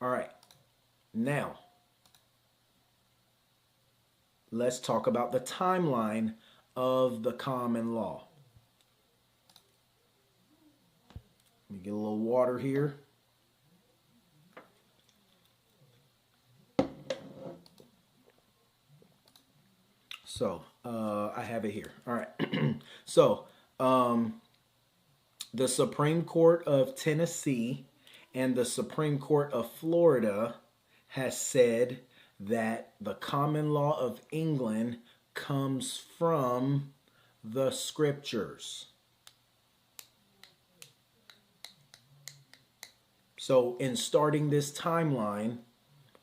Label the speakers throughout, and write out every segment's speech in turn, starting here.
Speaker 1: All right. Now, let's talk about the timeline of the common law. Let me get a little water here. So, I have it here. All right. So, the Supreme Court of Tennessee and the Supreme Court of Florida has said that the common law of England comes from the scriptures. So in starting this timeline,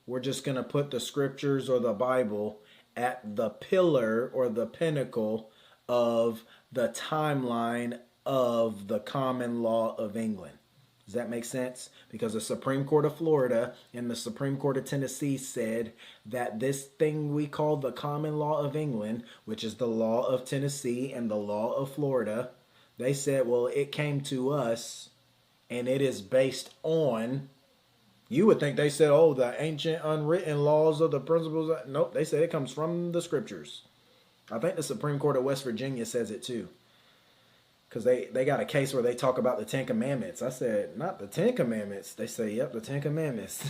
Speaker 1: we're just going to put the scriptures or the Bible at the pillar or the pinnacle of the timeline of the common law of England. Does that make sense? Because the Supreme Court of Florida and the Supreme Court of Tennessee said that this thing we call the common law of England, which is the law of Tennessee and the law of Florida, they said, well, it came to us and it is based on, you would think they said, oh, the ancient unwritten laws of the principles. Nope, they said it comes from the scriptures. I think the Supreme Court of West Virginia says it too. Because they got a case where they talk about the Ten Commandments. I said, not the Ten Commandments. They say, yep, the Ten Commandments.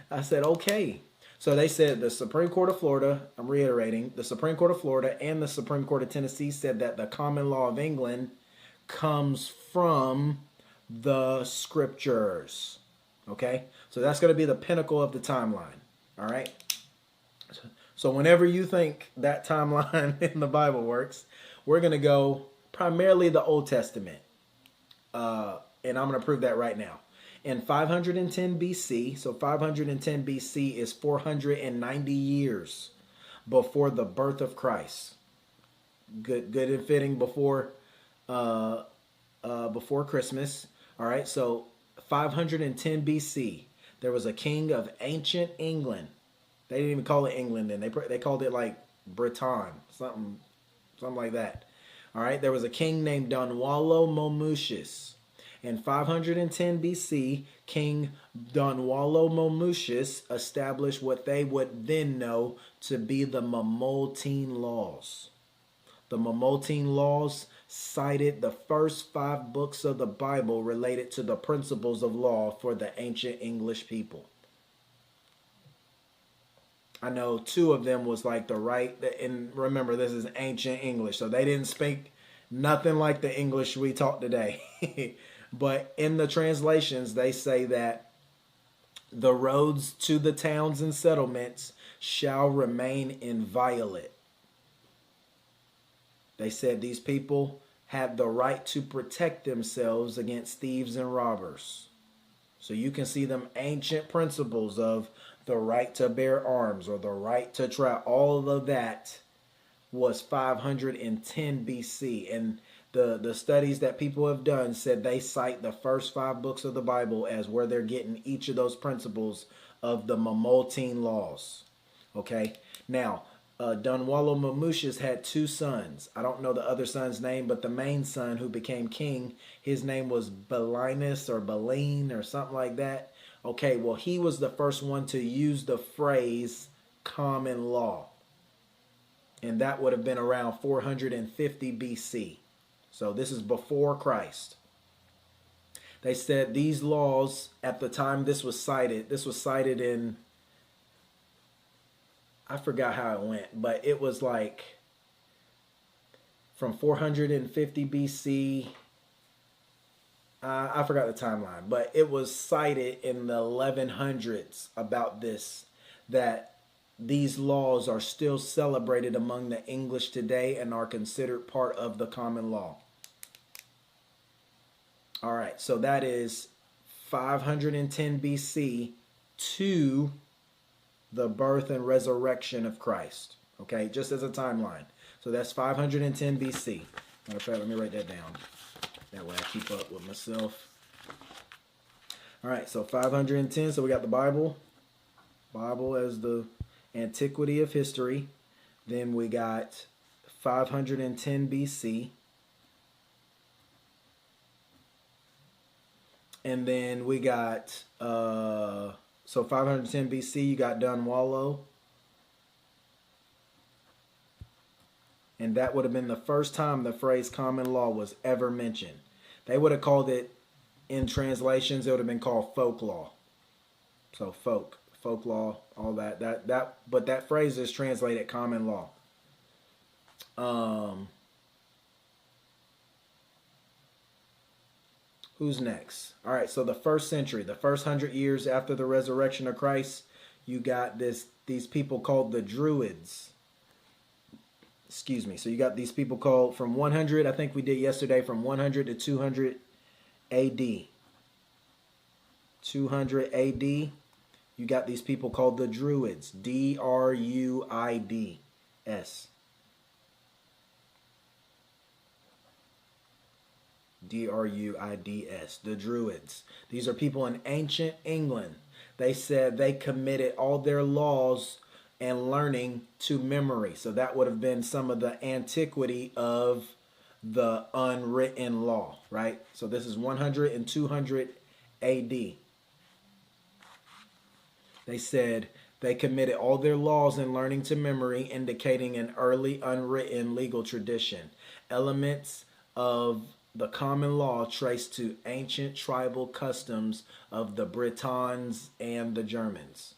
Speaker 1: I said, okay. So they said the Supreme Court of Florida, I'm reiterating, the Supreme Court of Florida and the Supreme Court of Tennessee said that the common law of England comes from the scriptures. Okay? So that's going to be the pinnacle of the timeline. All right? So whenever you think that timeline in the Bible works, we're going to go primarily the Old Testament. And I'm going to prove that right now. In 510 BC, so 510 BC is 490 years before the birth of Christ. Good and fitting before Christmas. All right, so 510 BC, there was a king of ancient England. They didn't even call it England then. They called it like Britain, something like that. All right, there was a king named Donwallo Momushus. In 510 BC, King Donwallo Momushus established what they would then know to be the Mamertine Laws. The Mamertine Laws cited the first 5 books of the Bible related to the principles of law for the ancient English people. I know 2 of them was like the right, and remember this is ancient English, so they didn't speak nothing like the English we talk today. But in the translations, they say that the roads to the towns and settlements shall remain inviolate. They said these people had the right to protect themselves against thieves and robbers. So you can see them ancient principles of the right to bear arms or the right to try. All of that was 510 BC. And the studies that people have done said they cite the first 5 books of the Bible as where they're getting each of those principles of the Mamertine Laws. Okay? Now, Donwallo Momushus had 2 sons. I don't know the other son's name, but the main son who became king, his name was Belinus or Beline or something like that. Okay, well, he was the first one to use the phrase common law. And that would have been around 450 BC. So this is before Christ. They said these laws, at the time this was cited in, I forgot how it went, but it was like from 450 BC. I forgot the timeline, but it was cited in the 1100s about this, that these laws are still celebrated among the English today and are considered part of the common law. All right, so that is 510 BC to the birth and resurrection of Christ. Okay, just as a timeline. So that's 510 BC. Matter of fact, let me write that down. That way I keep up with myself. All right, so 510. So we got the Bible. Bible as the antiquity of history. Then we got 510 BC. And then we got, so 510 BC, you got Dunwallow. And that would have been the first time the phrase common law was ever mentioned. They would have called it, in translations, it would have been called folk law. So folk law, all that. But that phrase is translated common law. Who's next? All right, so the first century, the first 100 years after the resurrection of Christ, you got these people called the Druids. Excuse me. So you got these people called from 100, I think we did yesterday, from 100 to 200 AD. 200 AD, you got these people called the Druids. D-R-U-I-D-S. D-R-U-I-D-S. The Druids. These are people in ancient England. They said they committed all their laws and learning to memory. So that would have been some of the antiquity of the unwritten law, right? So this is 100 and 200 AD. They said they committed all their laws and learning to memory, indicating an early unwritten legal tradition. Elements of the common law traced to ancient tribal customs of the Britons and the Germans.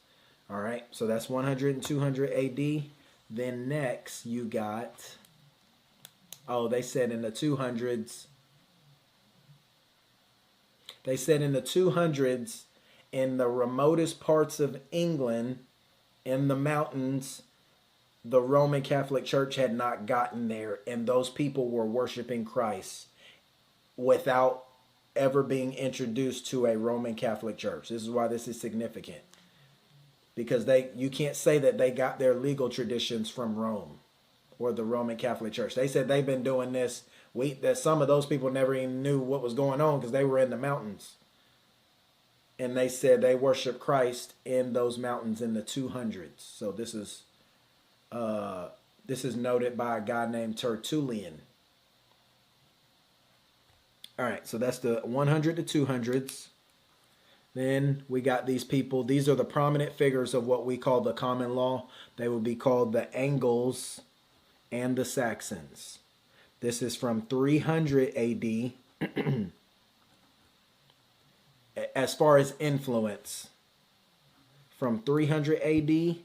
Speaker 1: All right, so that's 100 and 200 AD. Then next you got, they said in the 200s. They said in the 200s, in the remotest parts of England, in the mountains, the Roman Catholic Church had not gotten there, and those people were worshiping Christ without ever being introduced to a Roman Catholic Church. This is why this is significant. Because you can't say that they got their legal traditions from Rome or the Roman Catholic Church. They said they've been doing this. That some of those people never even knew what was going on because they were in the mountains. And they said they worship Christ in those mountains in the 200s. So this is noted by a guy named Tertullian. All right, so that's the 100 to 200s. Then we got these people. These are the prominent figures of what we call the common law. They would be called the Angles and the Saxons. This is from 300 AD. As far as influence, from 300 AD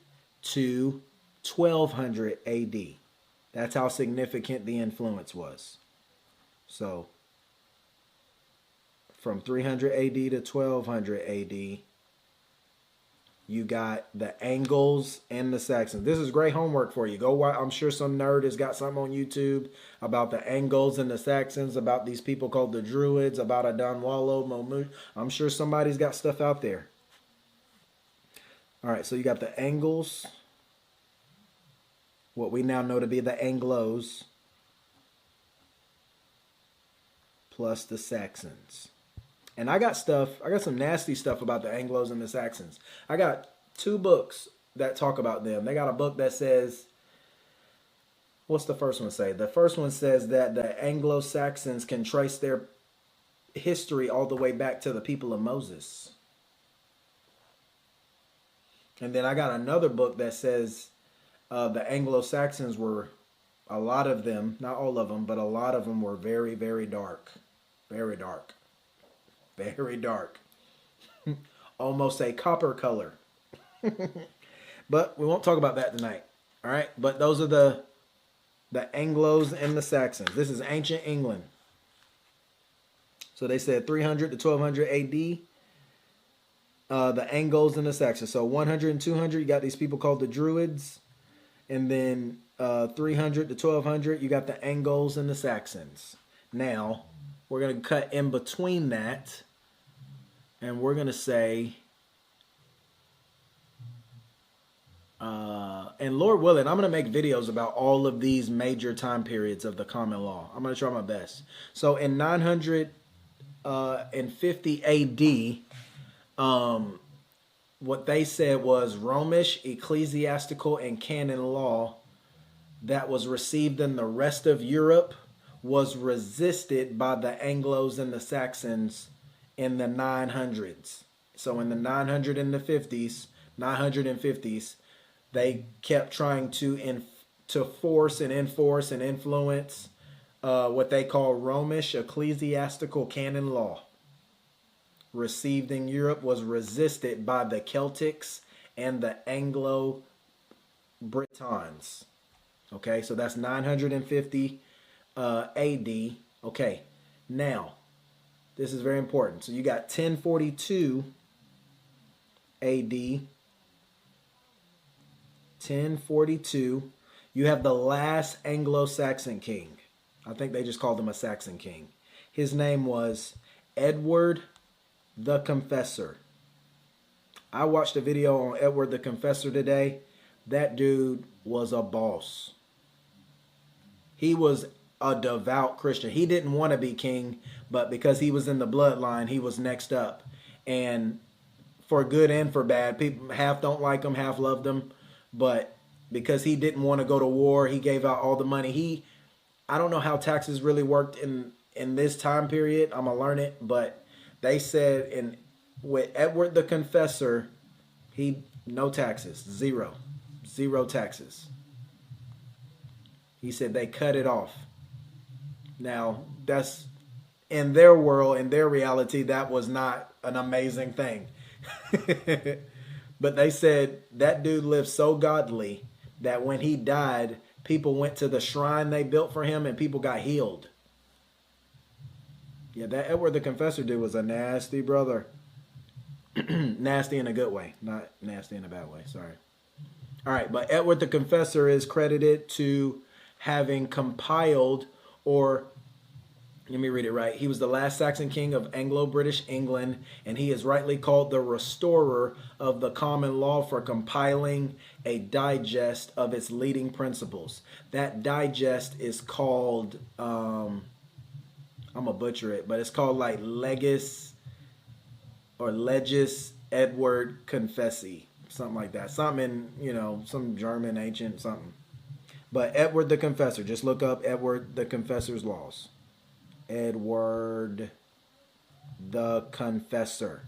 Speaker 1: to 1200 AD. That's how significant the influence was. So from 300 AD to 1200 AD, you got the Angles and the Saxons. This is great homework for you. Go watch. I'm sure some nerd has got something on YouTube about the Angles and the Saxons, about these people called the Druids, about a Dunwallow. I'm sure somebody's got stuff out there. All right, so you got the Angles, what we now know to be the Anglos, plus the Saxons. And I got some nasty stuff about the Anglos and the Saxons. I got 2 books that talk about them. They got a book that says, what's the first one say? The first one says that the Anglo-Saxons can trace their history all the way back to the people of Moses. And then I got another book that says the Anglo-Saxons were, a lot of them, not all of them, but a lot of them were very, very dark. Very dark. Very dark. Almost a copper color. But we won't talk about that tonight. All right. But those are the Anglos and the Saxons. This is ancient England. So they said 300 to 1200 AD. The Angles and the Saxons. So 100 and 200, you got these people called the Druids. And then 300 to 1200, you got the Angles and the Saxons. Now, we're going to cut in between that, and we're going to say, and Lord willing, I'm going to make videos about all of these major time periods of the common law. I'm going to try my best. So in 950 AD, what they said was Romish ecclesiastical and canon law that was received in the rest of Europe was resisted by the Anglos and the Saxons in the 900s. So in the 950s, they kept trying to force and enforce and influence what they call Romish ecclesiastical canon law. Received in Europe, was resisted by the Celtics and the Britons. Okay, so that's 950 AD. Okay, now this is very important. So you got 1042 AD. 1042. You have the last Anglo-Saxon king. I think they just called him a Saxon king. His name was Edward the Confessor. I watched a video on Edward the Confessor today. That dude was a boss. He was a devout Christian. He didn't want to be king, but because he was in the bloodline, he was next up. And for good and for bad, people half don't like him, half loved him. But because he didn't want to go to war, he gave out all the money. I don't know how taxes really worked in this time period. I'm going to learn it. But they said with Edward the Confessor, no taxes, zero taxes. He said they cut it off. Now, that's in their world, in their reality, that was not an amazing thing. But they said that dude lived so godly that when he died, people went to the shrine they built for him and people got healed. Yeah, that Edward the Confessor dude was a nasty brother. Nasty in a good way, not nasty in a bad way. Sorry. All right, but Edward the Confessor is credited to having compiled, or let me read it right. He was the last Saxon king of Anglo-British England, and he is rightly called the restorer of the common law for compiling a digest of its leading principles. That digest is called, I'm going to butcher it, but it's called like Legis Edward Confessi, something like that. Something in, some German ancient something. But Edward the Confessor, just look up Edward the Confessor's laws. Edward the Confessor.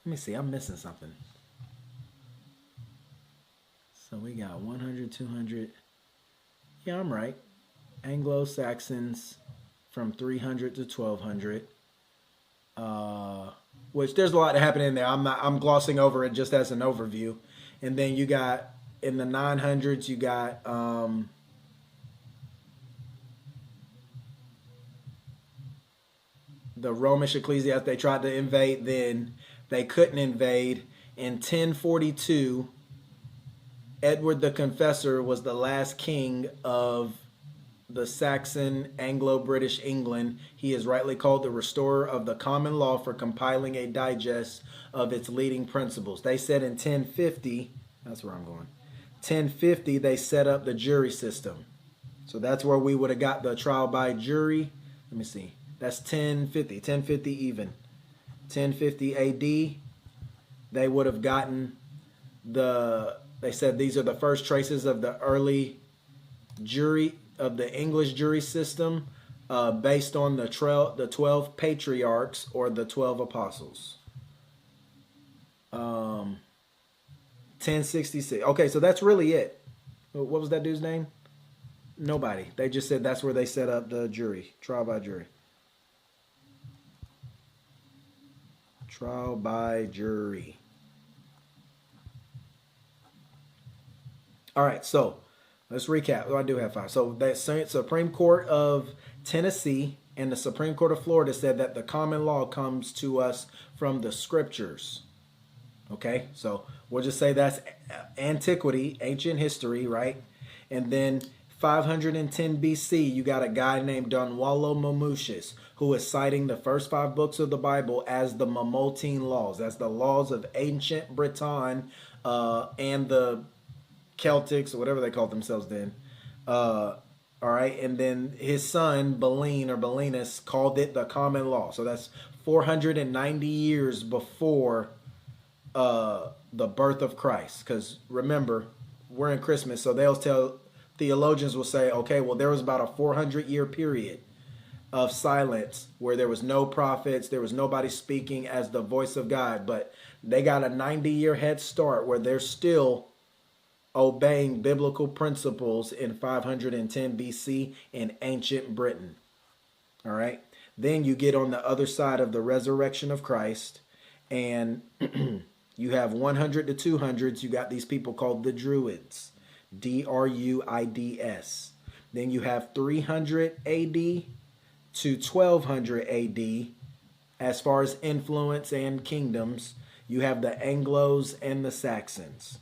Speaker 1: Let me see, I'm missing something. So we got 100, 200. Yeah, I'm right. Anglo-Saxons from 300 to 1200. Which there's a lot happening there. I'm glossing over it just as an overview. And then you got in the 900s, you got the Romish ecclesiast. They tried to invade, then they couldn't invade. In 1042, Edward the Confessor was the last king of the Saxon Anglo-British England. He is rightly called the restorer of the common law for compiling a digest of its leading principles. They said in 1050, that's where I'm going, 1050 they set up the jury system. So that's where we would have got the trial by jury. Let me see. That's 1050 even. 1050 AD, they would have gotten they said these are the first traces of the early jury, of the English jury system, based on the 12 patriarchs or the 12 apostles. 1066. Okay, so that's really it. What was that dude's name? Nobody. They just said that's where they set up the jury, trial by jury. Trial by jury. All right, so let's recap. I do have 5. So the Supreme Court of Tennessee and the Supreme Court of Florida said that the common law comes to us from the scriptures. Okay, so we'll just say that's antiquity, ancient history, right? And then 510 BC, you got a guy named Donwallo Mamushis, who is citing the first 5 books of the Bible as the Mamertine laws. That's the laws of ancient Britain and the Celtics, or whatever they called themselves then. All right, and then his son Belinus called it the common law. So that's 490 years before the birth of Christ. Because remember, we're in Christmas, so they'll tell, theologians will say, okay, well, there was about a 400-year period of silence where there was no prophets, there was nobody speaking as the voice of God, but they got a 90-year head start where they're still obeying biblical principles in 510 BC in ancient Britain. All right. Then you get on the other side of the resurrection of Christ, and you have 100 to 200s. You got these people called the Druids, Druids. Then you have 300 AD to 1200 AD. As far as influence and kingdoms, you have the Anglos and the Saxons.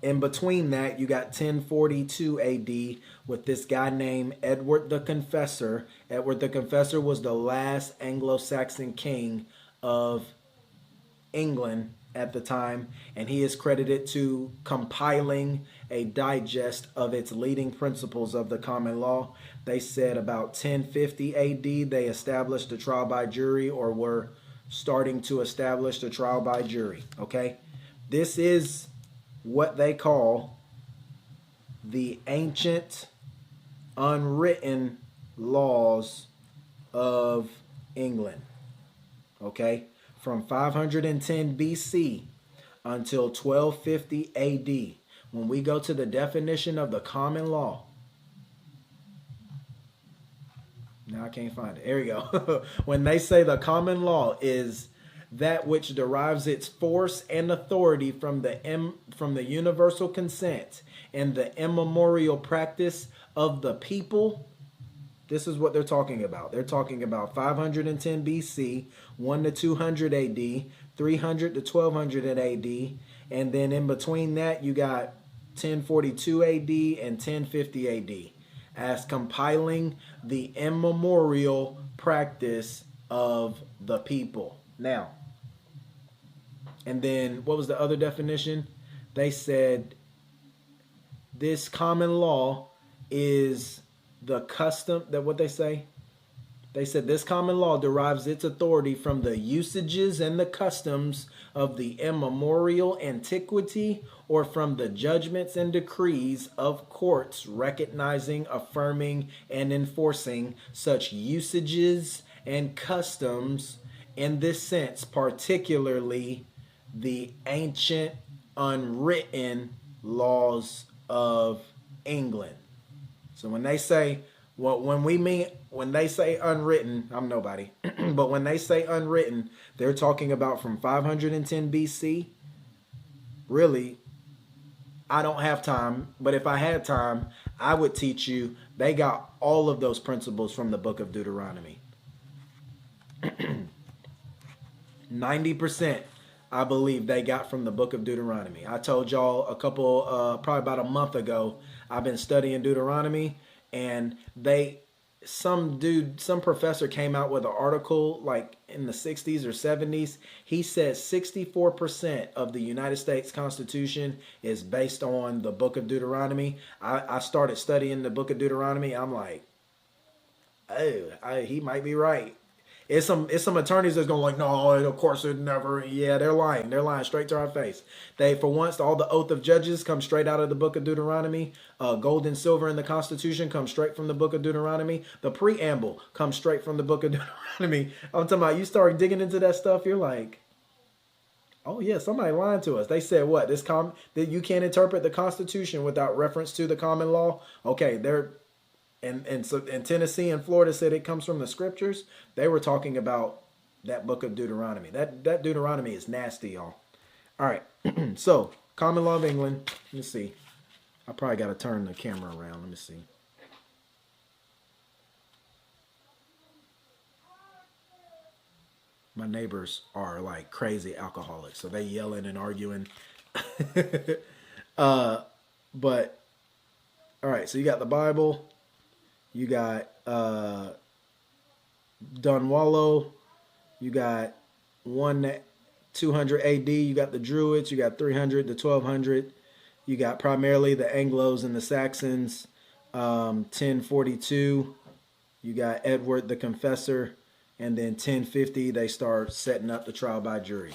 Speaker 1: In between that, you got 1042 AD with this guy named Edward the Confessor. Edward the Confessor was the last Anglo-Saxon king of England at the time, and he is credited to compiling a digest of its leading principles of the common law. They said about 1050 AD they established the trial by jury, or were starting to establish the trial by jury. Okay, this is what they call the ancient unwritten laws of England. Okay, from 510 BC until 1250 AD. When we go to the definition of the common law, now I can't find it. There we go. When they say the common law is that which derives its force and authority from the universal consent and the immemorial practice of the people, this is what they're talking about. They're talking about 510 BC, 1 to 200 AD, 300 to 1200 AD, and then in between that you got 1042 AD and 1050 AD as compiling the immemorial practice of the people. Now, and then what was the other definition? They said this common law is the custom, that what they say? They said this common law derives its authority from the usages and the customs of the immemorial antiquity, or from the judgments and decrees of courts recognizing, affirming, and enforcing such usages and customs in this sense, particularly the ancient unwritten laws of England. So when they say, well, when they say unwritten, I'm nobody, but when they say unwritten, they're talking about from 510 BC. Really, I don't have time, but if I had time, I would teach you. They got all of those principles from the book of Deuteronomy. 90%, I believe they got from the book of Deuteronomy. I told y'all probably about a month ago, I've been studying Deuteronomy, and some professor came out with an article like in the 60s or 70s. He said 64% of the United States Constitution is based on the book of Deuteronomy. I started studying the book of Deuteronomy. I'm like, oh, he might be right. It's some attorneys that's going like, no, of course it never. Yeah, they're lying. They're lying straight to our face. For once, all the oath of judges come straight out of the book of Deuteronomy. Gold and silver in the Constitution comes straight from the book of Deuteronomy. The preamble comes straight from the book of Deuteronomy. I'm talking about, you start digging into that stuff, you're like, oh yeah, somebody lying to us. They said what? That you can't interpret the Constitution without reference to the common law. Okay, so in Tennessee and Florida said it comes from the scriptures. They were talking about that book of Deuteronomy. That Deuteronomy is nasty, y'all. All right. So, common law of England. Let me see. I probably got to turn the camera around. Let me see. My neighbors are like crazy alcoholics, so they yelling and arguing. But all right, so you got the Bible. You got Dunwallow, you got 200 AD, you got the Druids, you got 300 to 1200, you got primarily the Anglos and the Saxons, 1042, you got Edward the Confessor, and then 1050 they start setting up the trial by jury.